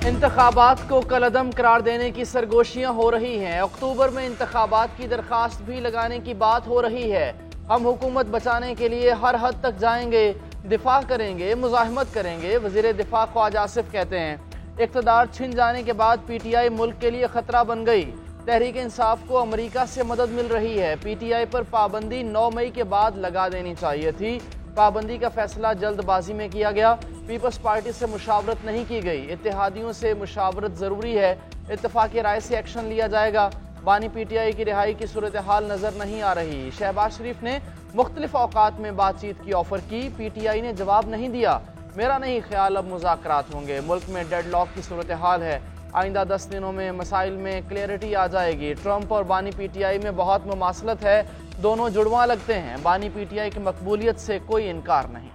इंतखाबात को कलअदम करार देने की सरगोशियां हो रही हैं। अक्टूबर में इंतखाबात की दरखास्त भी लगाने की बात हो रही है। हम हुकूमत बचाने के लिए हर हद तक जाएंगे, दिफा करेंगे, मुजाहिमत करेंगे, वजीर दिफा ख्वाजा आसिफ कहते हैं। इक़्तिदार छिन जाने के बाद PTI मुल्क के लिए खतरा बन गई। तहरीक इंसाफ को अमरीका से मदद मिल रही है। PTI पर पाबंदी 9 मई के बाद लगा देनी चाहिए थी। पाबंदी का फैसला जल्दबाजी में किया गया। पीपल्स पार्टी से मुशावरत नहीं की गई। इत्तेहादियों से मुशावरत ज़रूरी है। इत्तफाक़ी राय से एक्शन लिया जाएगा। बानी PTI की रिहाई की सूरत हाल नज़र नहीं आ रही। शहबाज शरीफ ने मुख्तलिफ औकात में बातचीत की ऑफर की। PTI ने जवाब नहीं दिया। मेरा नहीं ख्याल अब मुज़ाकरात होंगे। मुल्क में डेडलॉक की सूरत हाल है। आइंदा 10 दिनों में मसाइल में क्लियरिटी आ जाएगी। ट्रंप और बानी PTI में बहुत मुमासलत है। दोनों जुड़वा लगते हैं। बानी PTI की मकबूलियत से कोई इनकार नहीं।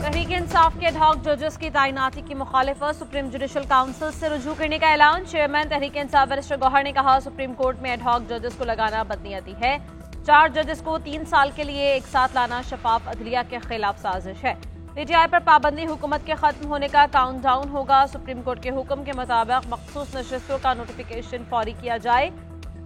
तहरीक इंसाफ के एडहॉक जजेस की तैनाती की मुखालिफत, सुप्रीम जुडिशल काउंसिल से रुजू करने का ऐलान। चेयरमैन तहरीक इंसाफ बैरिस्टर गौहर ने कहा, सुप्रीम कोर्ट में एडहॉक जजेस को लगाना बदनीयती है। 4 जजेस को 3 साल के लिए एक साथ लाना शफाफ अदलिया के खिलाफ साजिश है। PTI पर पाबंदी हुकूमत के खत्म होने का काउंटडाउन होगा। सुप्रीम कोर्ट के हुक्म के मुताबिक मखसूस नशिस्तों का नोटिफिकेशन फौरी किया जाए।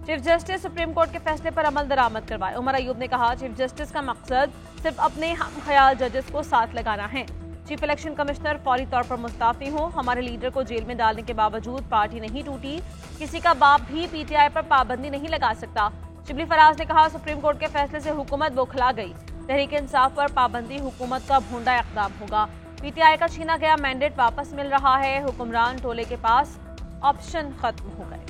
चीफ जस्टिस सुप्रीम कोर्ट के फैसले पर अमल दरामद करवाए। उमर अयूब ने कहा, चीफ जस्टिस का मकसद सिर्फ अपने हम ख्याल जजेस को साथ लगाना है। चीफ इलेक्शन कमिश्नर फौरी तौर पर मुस्तफी हो। हमारे लीडर को जेल में डालने के बावजूद पार्टी नहीं टूटी। किसी का बाप भी PTI पर पाबंदी नहीं लगा सकता। शिबली फराज ने कहा, सुप्रीम कोर्ट के फैसले से हुकूमत बौखला गई। तहरीक इंसाफ पर पाबंदी हुकूमत का भूंडा इक़दाम होगा। PTI का छीना गया मैंडेट वापस मिल रहा है। हुक्मरान टोले के पास ऑप्शन खत्म हो गए।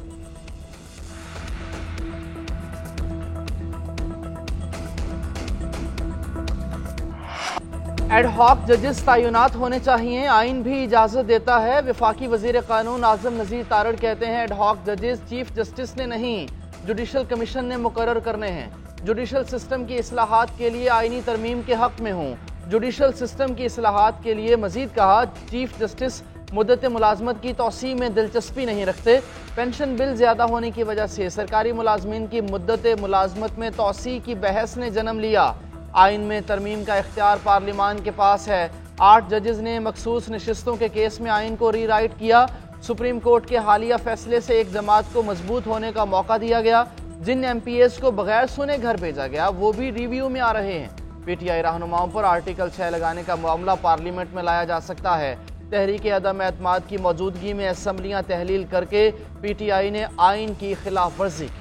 एडहॉक जजेस तैनात होने चाहिए। आइन भी इजाजत देता है। वफाकी वजीर कानून आजम नज़ीर तारड़ कहते हैं, एडहॉक जजेस चीफ जस्टिस ने नहीं, जुडिशल कमीशन ने मुकर्रर करने हैं। जुडिशल सिस्टम की इस्लाहात के लिए आइनी तरमीम के हक में हूँ। जुडिशल सिस्टम की इस्लाहात के लिए मजीद कहा, चीफ जस्टिस मुद्दत मुलाजमत की तौसी में दिलचस्पी नहीं रखते। पेंशन बिल ज़्यादा होने की वजह से सरकारी मुलाजमीन की मुद्दत मुलाजमत में तौसी की बहस ने जन्म लिया। आइन में तरमीम का इख्तियार पार्लिमान के पास है। 8 जजेस ने मखसूस नशिस्तों के केस में आइन को रीराइट किया। सुप्रीम कोर्ट के हालिया फैसले से एक जमात को मजबूत होने का मौका दिया गया। जिन MPs को बगैर सुने घर भेजा गया वो भी रिव्यू में आ रहे हैं। PTI रहनुमाओं पर आर्टिकल 6 लगाने का मामला पार्लियामेंट में लाया जा सकता है। तहरीक अदम एतमाद की मौजूदगी में असम्बलियाँ तहलील करके PTI ने आइन की खिलाफ वर्जी की।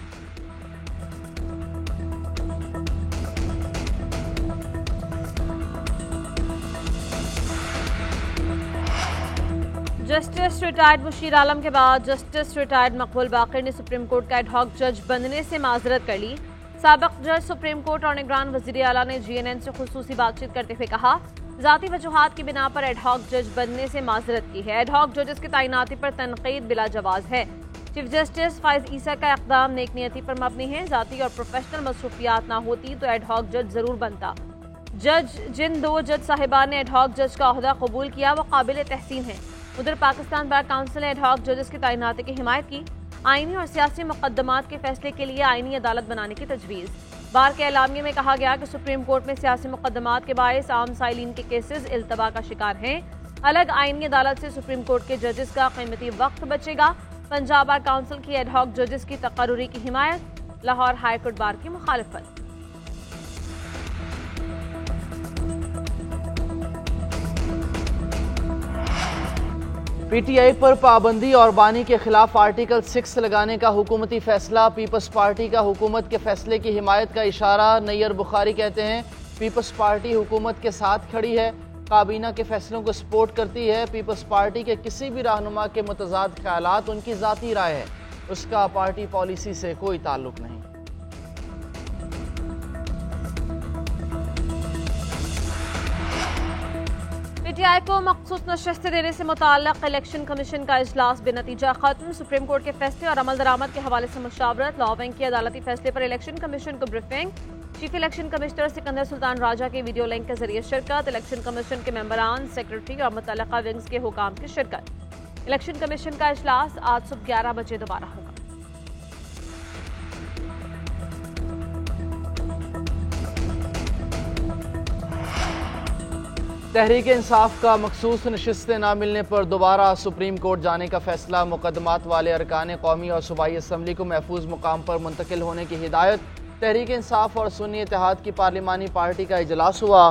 जस्टिस रिटायर्ड मुशीर आलम के बाद जस्टिस रिटायर्ड मकबूल बाकर ने सुप्रीम कोर्ट का एडहॉक जज बनने से माजरत कर ली। साबिक जज सुप्रीम कोर्ट और निगरान वजीर आला ने GNN से खुसूसी बातचीत करते हुए कहा, जाती वजूहात की बिना पर एडहॉक जज बनने से माजरत की है। एडहॉक जजेस की तैनाती पर तनकीद बिला जवाज है। चीफ जस्टिस फाइज ईसा का इक़दाम नेकनियती पर मबनी है। जाती और प्रोफेशनल मसरूफियात ना होती तो एडहॉक जज जरूर बनता। जिन 2 जज साहिबान ने एडहॉक जज का ओहदा कबूल किया वो काबिल तहसीन है। उधर पाकिस्तान बार काउंसिल ने एडहॉक जजेस की तैनाती की हिमायत की। आइनी और सियासी मुकदमात के फैसले के लिए आइनी अदालत बनाने की तजवीज़। बार के एलामिये में कहा गया कि सुप्रीम कोर्ट में सियासी मुकदमात के बायस आम साइलिन के केसेस इल्तबा का शिकार हैं। अलग आइनी अदालत से सुप्रीम कोर्ट के जजेस का कीमती वक्त बचेगा। पंजाब बार काउंसिल की एडहॉक जजेस की तकर्रुरी की हिमायत। लाहौर हाईकोर्ट बार की मुखालिफत। PTI पर पाबंदी और बानी के खिलाफ आर्टिकल 6 लगाने का हुकूमती फैसला। पीपल्स पार्टी का हुकूमत के फैसले की हिमायत का इशारा। नैयर बुखारी कहते हैं, पीपल्स पार्टी हुकूमत के साथ खड़ी है, काबीना के फैसलों को सपोर्ट करती है। पीपल्स पार्टी के किसी भी रहनुमा के मुतजाद ख्यालात उनकी ज़ाती राय है, उसका पार्टी पॉलिसी से कोई ताल्लुक नहीं। PTI को मखसूस नशिस्तें देने से मुताल्लिक़ इलेक्शन कमीशन का इजलास बेनतीजा खत्म। सुप्रीम कोर्ट के फैसले और अमल दरामद के हवाले से मुशावरत। लॉ विंग की अदालती फैसले पर इलेक्शन कमीशन को briefing. Chief election commissioner Sikandar Sultan Raja के वीडियो लिंक के जरिए शिरकत। इलेक्शन कमीशन के मेंबरान, सेक्रेटरी और मुतल्लिका विंग्स के हुकाम की शिरकत। इलेक्शन कमीशन का इजलास आज सुबह 11 बजे दोबारा होगा। तहरीक इंसाफ का मखसूस नशिस्तें ना मिलने पर दोबारा सुप्रीम कोर्ट जाने का फैसला। मुकदमात वाले अरकान कौमी और सूबाई असम्बली को महफूज मुकाम पर मुंतकिल होने की हिदायत। तहरीक इंसाफ और सुन्नी इत्तेहाद की पार्लिमानी पार्टी का इजलास हुआ।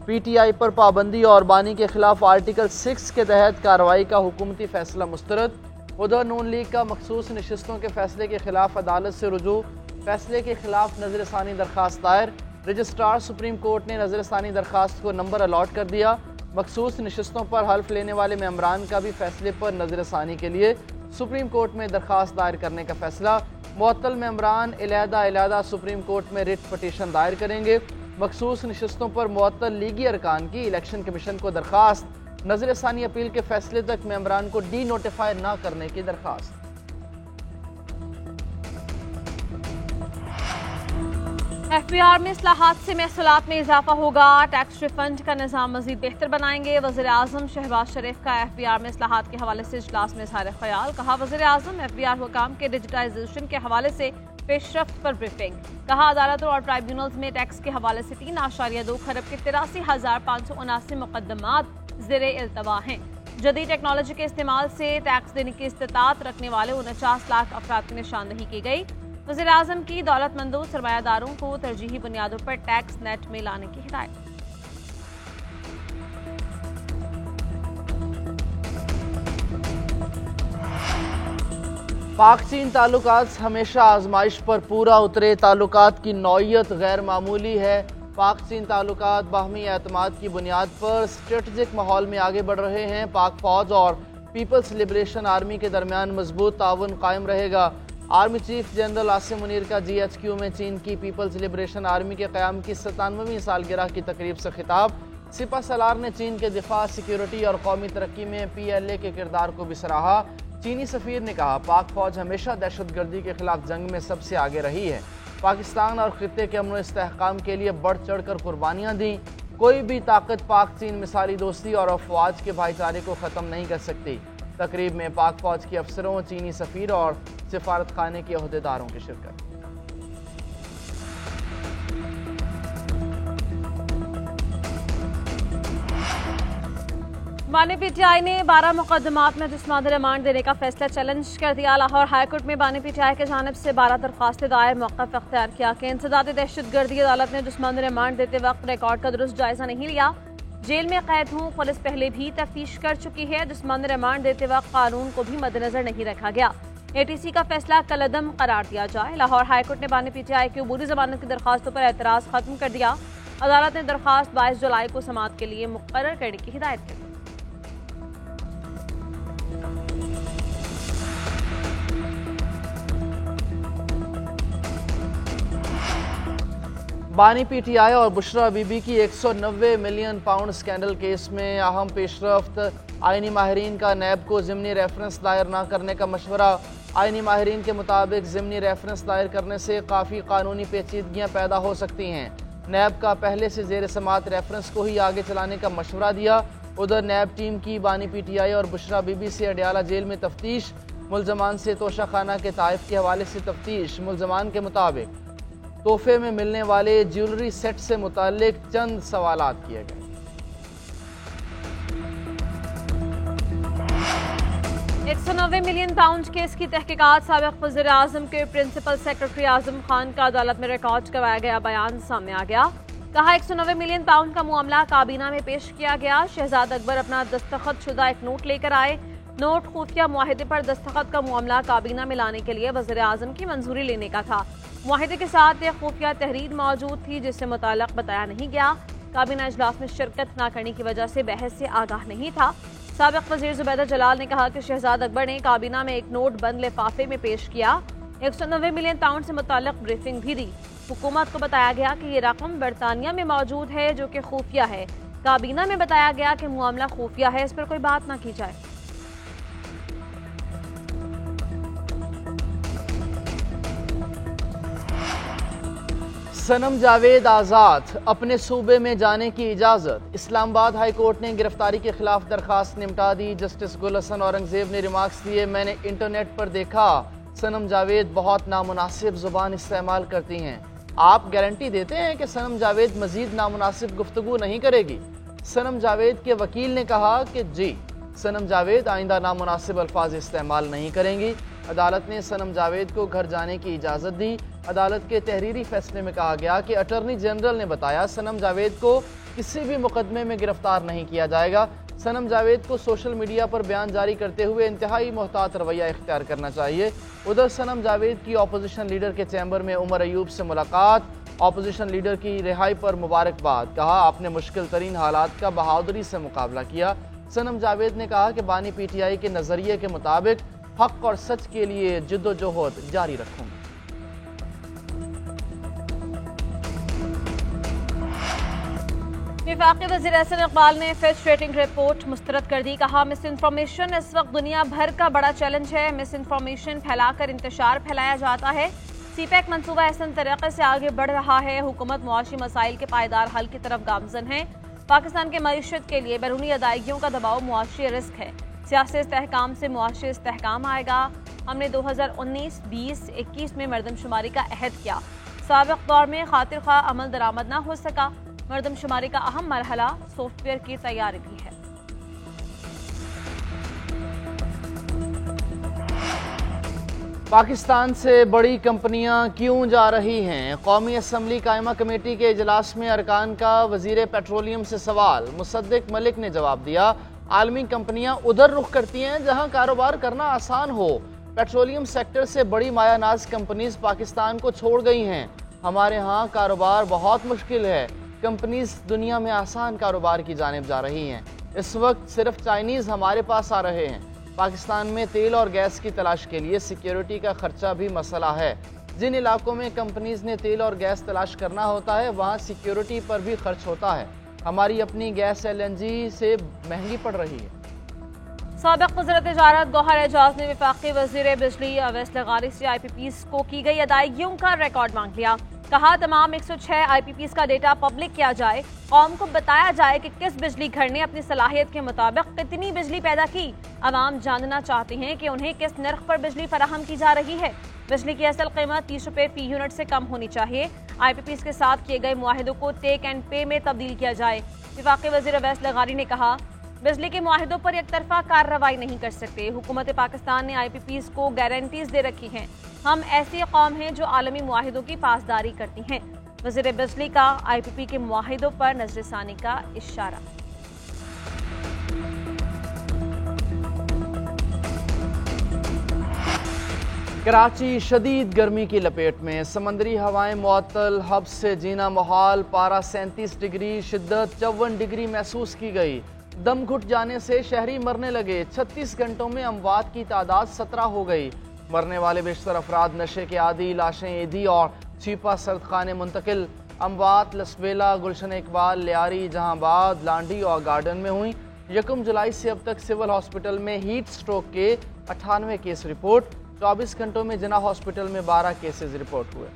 PTI पर पाबंदी और बानी के खिलाफ आर्टिकल 6 के तहत कार्रवाई का हुकूमती फैसला मुस्तरद। उधर नून लीग का मखसूस नशिस्तों के फैसले के खिलाफ अदालत से रुजू। फैसले के खिलाफ नजरसानी दरखास्त दायर। रजिस्ट्रार सुप्रीम कोर्ट ने नजरसानी दरखास्त को नंबर अलॉट कर दिया। मखसूस नशिस्तों पर हल्फ लेने वाले मेंबरान का भी फैसले पर नजरसानी के लिए सुप्रीम कोर्ट में दरखास्त दायर करने का फैसला। मुअत्तल मेंबरान अलहदा सुप्रीम कोर्ट में रिट पटिशन दायर करेंगे। मखसूस नशिस्तों पर मुअत्तल लीगी अरकान की इलेक्शन कमीशन को दरखास्त। नजरसानी अपील के फैसले तक मेंबरान को डी नोटिफाई न करने की दरखास्त। FBR में इस्लाहात से महसूलात में इजाफा होगा। टैक्स रिफंड का निज़ाम मजीद बेहतर बनाएंगे। वज़ीर आज़म शहबाज शरीफ का FBR में इस्लाहात के हवाले से इजलास में इज़हार ख्याल। कहा वज़ीर आज़म FBR हुकाम के डिजिटाइजेशन के हवाले से पेशरफ्त पर ब्रीफिंग। कहा अदालतों और ट्राइब्यूनल्स में टैक्स के हवाले से 3.2 खरब के 83,579 मुकदमात ज़ेरे इल्तवा हैं। जदीद टेक्नोलॉजी के इस्तेमाल से टैक्स देने की इस्तिताअत रखने वाले 49 लाख अफराद की निशानदही की गई। वज़ीर आज़म की दौलतमंदों सरमायादारों को तरजीही बुनियादों पर टैक्स नेट में लाने की हिदायत। पाक चीन ताल्लुकात हमेशा आजमाइश पर पूरा उतरे। ताल्लुकात की नौयत गैर मामूली है। पाक चीन ताल्लुकात बाहमी एतमाद की बुनियाद पर स्ट्रेटजिक माहौल में आगे बढ़ रहे हैं। पाक फौज और पीपल्स लिबरेशन आर्मी के दरमियान मजबूत ताउन कायम रहेगा। Army chief general Asim Munir का GHQ में चीन की पीपल्स लिबरेशन आर्मी के क़याम की 97वीं सालगिरह की तकरीब से खिताब। सिपा सलार ने चीन के दिफा, सिक्योरिटी और कौमी तरक्की में PLA के किरदार को भी सराहा। चीनी सफ़ीर ने कहा पाक फौज हमेशा दहशतगर्दी के खिलाफ जंग में सबसे आगे रही है। पाकिस्तान और खित्ते के अमन इस्तेहकाम के लिए बढ़ चढ़ कर कुर्बानियाँ दी। कोई भी ताकत पाक चीन मिसाली दोस्ती और अफवाज के भाईचारे को ख़त्म नहीं कर सकती। तकरीब में पाक फौज के अफसरों, चीनी सफ़ीर और सिफारत खाने के अहदेदारों की शिरकत। बानी PTI ने 12 मुकदमात में जिस्मानी रिमांड देने का फैसला चैलेंज कर दिया। लाहौर हाईकोर्ट में बानी PTI की जानिब से 12 दरख्वास्तें दायर मौक़िफ़ अख्तियार किया कि इंसदाद दहशतगर्दी अदालत ने जिस्मानी रिमांड देते वक्त रिकॉर्ड का दुरुस्त जायजा नहीं लिया। जेल में कैद हूँ, पुलिस पहले भी तफ्तीश कर चुकी है। जिस्मानी रिमांड देते वक्त कानून को भी मद्देनजर नहीं रखा गया। ATC का फैसला कलअदम करार दिया जाए। लाहौर हाईकोर्ट ने बानी PTI की अबूरी जमानत की दरखास्तों पर एतराज़ खत्म कर दिया। अदालत ने दरखास्त 22 जुलाई को समाअत के लिए मुकर्रर करने की हिदायत की। बानी PTI और बुशरा बीबी की 190 मिलियन पाउंड स्कैंडल केस में अहम पेशरफ्त। आईनी माहिरीन का नैब को ज़िमनी रेफरेंस दायर न करने का मशवरा। आईनी माहिरीन के मुताबिक ज़िमनी रेफरेंस दायर करने से काफ़ी कानूनी पेचीदगियाँ पैदा हो सकती हैं। नैब का पहले से ज़ेर समात रेफरेंस को ही आगे चलाने का मशवरा दिया। उधर नैब टीम की बानी PTI और बुशरा बीबी से अडियाला जेल में तफ्तीश। मुलजमान से तोशाखाना के ताइफ के हवाले से तफ्तीश। मुलजमान के मुताबिक तोहफे में मिलने वाले ज्वेलरी सेट से मुताल्लिक चंद सवालात किए गए। £190 मिलियन केस की तहकीकात। साबिक़ वज़ीर आज़म के प्रिंसिपल सेक्रेटरी आज़म खान का अदालत में रिकॉर्ड करवाया गया बयान सामने आ गया। कहा 190 मिलियन पाउंड का मामला काबीना में पेश किया गया। शहजाद अकबर अपना दस्तखत शुदा एक नोट लेकर आए। नोट खुफिया मुआहिदे पर दस्तखत का मामला काबीना में लाने के लिए वज़ीर आज़म की मंजूरी लेने का था। मुआहिदे के साथ एक खुफिया तहरीर मौजूद थी जिससे मुताल्लिक़ बताया नहीं गया। काबीना इजलास में शिरकत न करने की वजह से बहस से आगाह नहीं था। साबिक़ वज़ीर ज़ुबैदा जलाल ने कहा कि शहजाद अकबर ने काबीना में एक नोट बंद लिफाफे में पेश किया। 190 मिलियन पाउंड से मुताल्लिक़ ब्रीफिंग भी दी। हुकूमत को बताया गया कि ये रकम बरतानिया में मौजूद है जो कि खुफिया है। काबीना में बताया गया कि मामला खुफिया है, इस पर कोई बात ना की जाए। सनम जावेद आज़ाद, अपने सूबे में जाने की इजाज़त। इस्लामाबाद हाई कोर्ट ने गिरफ्तारी के खिलाफ दरखास्त निपटा दी। जस्टिस गुल हसन औरंगजेब ने रिमार्क्स दिए, मैंने इंटरनेट पर देखा सनम जावेद बहुत नामुनासिब ज़ुबान इस्तेमाल करती हैं। आप गारंटी देते हैं कि सनम जावेद मजीद नामुनासिब गुफ्तगू नहीं करेगी? सनम जावेद के वकील ने कहा कि जी, सनम जावेद आइंदा नामुनासिब अल्फाज इस्तेमाल नहीं करेंगी। अदालत ने सनम जावेद को घर जाने की इजाज़त दी। अदालत के तहरीरी फैसले में कहा गया कि अटॉर्नी जनरल ने बताया सनम जावेद को किसी भी मुकदमे में गिरफ्तार नहीं किया जाएगा। सनम जावेद को सोशल मीडिया पर बयान जारी करते हुए इंतहाई मोहतात रवैया इख्तियार करना चाहिए। उधर सनम जावेद की अपोजिशन लीडर के चैम्बर में उमर अयूब से मुलाकात, अपोजिशन लीडर की रिहाई पर मुबारकबाद। कहा आपने मुश्किल तरीन हालात का बहादुरी से मुकाबला किया। सनम जावेद ने कहा कि बानी पीटीआई के नज़रिए के मुताबिक हक और सच के लिए जिद्दोजहद जारी रखूंगी। वफाकी वज़ीर एहसन इकबाल ने फिच रेटिंग रिपोर्ट मुस्तरद कर दी। कहा मिस इन्फॉर्मेशन इस वक्त दुनिया भर का बड़ा चैलेंज है। मिस इन्फॉर्मेशन फैलाकर इंतशार फैलाया जाता है। सीपैक मनसूबा एहसन तरीके से आगे बढ़ रहा है। हुकूमत मुआशी मसाइल के पायदार हल की तरफ गामजन है। पाकिस्तान के मईशत के लिए बैरूनी अदायगियों का दबाव मुआशी रिस्क है। सियासी इस्तेहकाम से मुआशी इस्तेहकाम आएगा। हमने 2019, 20, 21 में मरदमशुमारी का अहद किया। साबिक दौर में खातिर खा अमल दरामद ना हो सका। मरदमशुमारी का अहम मरहला सॉफ्टवेयर की तैयारी भी है। पाकिस्तान से बड़ी कंपनियां क्यों जा रही हैं? कौमी असम्बली कायमा कमेटी के इजलास में अरकान का वजीर पेट्रोलियम से सवाल। मुसद्दिक मलिक ने जवाब दिया, आलमी कंपनियां उधर रुख करती हैं जहां कारोबार करना आसान हो। पेट्रोलियम सेक्टर से बड़ी मायानाज कंपनीज पाकिस्तान को छोड़ गई हैं। हमारे यहाँ कारोबार बहुत मुश्किल है। कंपनीज दुनिया में आसान कारोबार की जानिब जा रही हैं। इस वक्त सिर्फ चाइनीज़ हमारे पास आ रहे हैं। पाकिस्तान में तेल और गैस की तलाश के लिए सिक्योरिटी का खर्चा भी मसला है। जिन इलाकों में कंपनीज ने तेल और गैस तलाश करना होता है वहाँ सिक्योरिटी पर भी खर्च होता है। हमारी अपनी गैस LNG से महंगी पड़ रही है। साबिक वज़ीर तिजारत गौहर एजाज ने वफाकी वज़ीर बिजली अवैस लगारी से IPPs को की गई अदायगियों का रिकॉर्ड मांग लिया। कहा तमाम 106 IPPs का डेटा पब्लिक किया जाए। कौम को बताया जाए कि किस बिजली घर ने अपनी सलाहियत के मुताबिक कितनी बिजली पैदा की। अवाम जानना चाहती हैं कि उन्हें किस नर्ख पर बिजली फराहम की जा रही है। बिजली की असल कीमत 30 रुपये फी यूनिट से कम होनी चाहिए। IPPs के साथ किए गए मुआहिदों को टेक एंड पे में तब्दील किया जाए। वफाकी वज़ीर अवैस लगारी ने कहा बिजली के मुआहिदों पर एक तरफा कार्रवाई नहीं कर सकते। हुकूमत पाकिस्तान ने IPPs को गारंटीज दे रखी हैं। हम ऐसी कौम हैं जो आलमी मुआहिदों की पासदारी करती हैं। वज़ीर बिजली का IPP के मुआहिदों पर नजरसानी का इशारा। कराची शदीद गर्मी की लपेट में। समंदरी हवाएं मुअत्तल, हब से जीना मुहाल। पारा 37 डिग्री, शिद्दत 54 डिग्री महसूस की गई। दम घुट जाने से शहरी मरने लगे। 36 घंटों में अमवात की तादाद 17 हो गई। मरने वाले बेशतर अफराद नशे के आदी, लाशें ईदी और छिपा सर्दखाने मुंतकिल। अमवात लसबेला, गुलशन इकबाल, लियारी, जहांबाद, लांडी और गार्डन में हुई। 1 जुलाई से अब तक सिविल हॉस्पिटल में हीट स्ट्रोक के 98 केस रिपोर्ट। 24 घंटों में जिना हॉस्पिटल में 12 केसेस रिपोर्ट हुए।